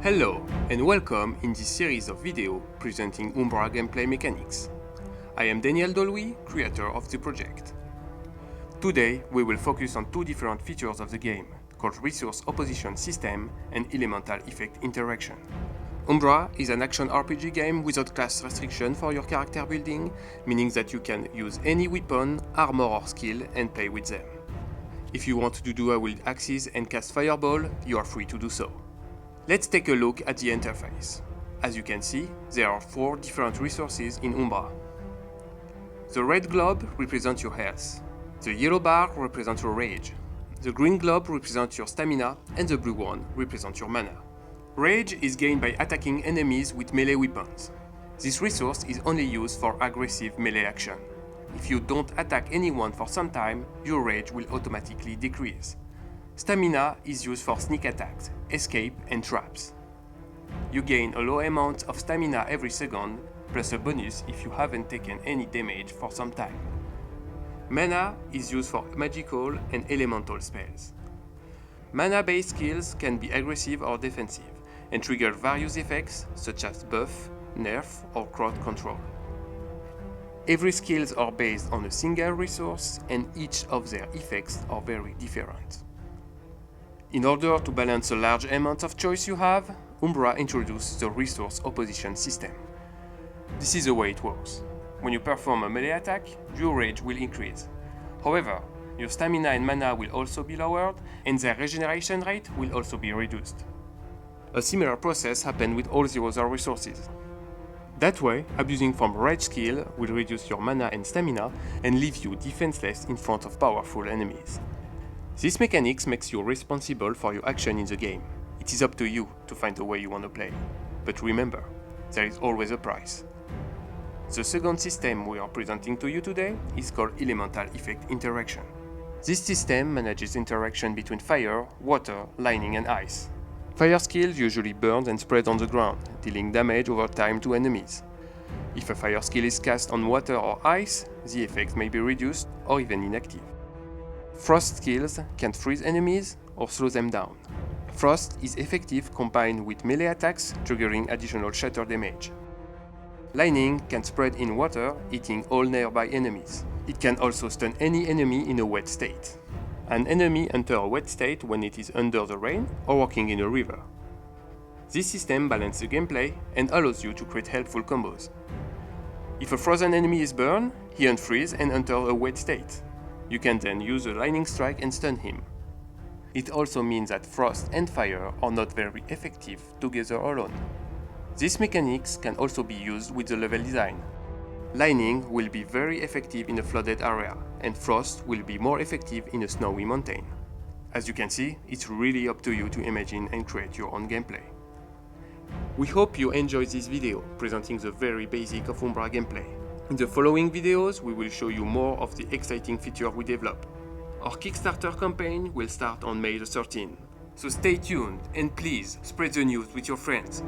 Hello and welcome in this series of videos presenting Umbra gameplay mechanics. I am Daniel Dolwy, creator of the project. Today we will focus on two different features of the game, called Resource Opposition System and Elemental Effect Interaction. Umbra is an action RPG game without class restriction for your character building, meaning that you can use any weapon, armor or skill and play with them. If you want to dual wield axes and cast fireball, you are free to do so. Let's take a look at the interface. As you can see, there are 4 different resources in Umbra. The red globe represents your health, the yellow bar represents your rage, the green globe represents your stamina, and the blue one represents your mana. Rage is gained by attacking enemies with melee weapons. This resource is only used for aggressive melee action. If you don't attack anyone for some time, your rage will automatically decrease. Stamina is used for sneak attacks, escape and traps. You gain a low amount of stamina every second, plus a bonus if you haven't taken any damage for some time. Mana is used for magical and elemental spells. Mana-based skills can be aggressive or defensive, and trigger various effects such as buff, nerf or crowd control. Every skills are based on a single resource and each of their effects are very different. In order to balance a large amount of choice you have, Umbra introduced the Resource Opposition System. This is the way it works. When you perform a melee attack, your rage will increase. However, your stamina and mana will also be lowered, and their regeneration rate will also be reduced. A similar process happens with all the other resources. That way, abusing from rage skill will reduce your mana and stamina and leave you defenseless in front of powerful enemies. This mechanics makes you responsible for your action in the game. It is up to you to find the way you want to play. But remember, there is always a price. The second system we are presenting to you today is called Elemental Effect Interaction. This system manages interaction between fire, water, lightning and ice. Fire skills usually burn and spread on the ground, dealing damage over time to enemies. If a fire skill is cast on water or ice, the effect may be reduced or even inactive. Frost skills can freeze enemies or slow them down. Frost is effective combined with melee attacks, triggering additional shatter damage. Lightning can spread in water, hitting all nearby enemies. It can also stun any enemy in a wet state. An enemy enters a wet state when it is under the rain or walking in a river. This system balances the gameplay and allows you to create helpful combos. If a frozen enemy is burned, he unfreezes and enters a wet state. You can then use a lightning strike and stun him. It also means that frost and fire are not very effective together alone. These mechanics can also be used with the level design. Lightning will be very effective in a flooded area, and frost will be more effective in a snowy mountain. As you can see, it's really up to you to imagine and create your own gameplay. We hope you enjoyed this video presenting the very basic of Umbra gameplay. In the following videos, we will show you more of the exciting features we developed. Our Kickstarter campaign will start on May the 13th. So stay tuned and please spread the news with your friends.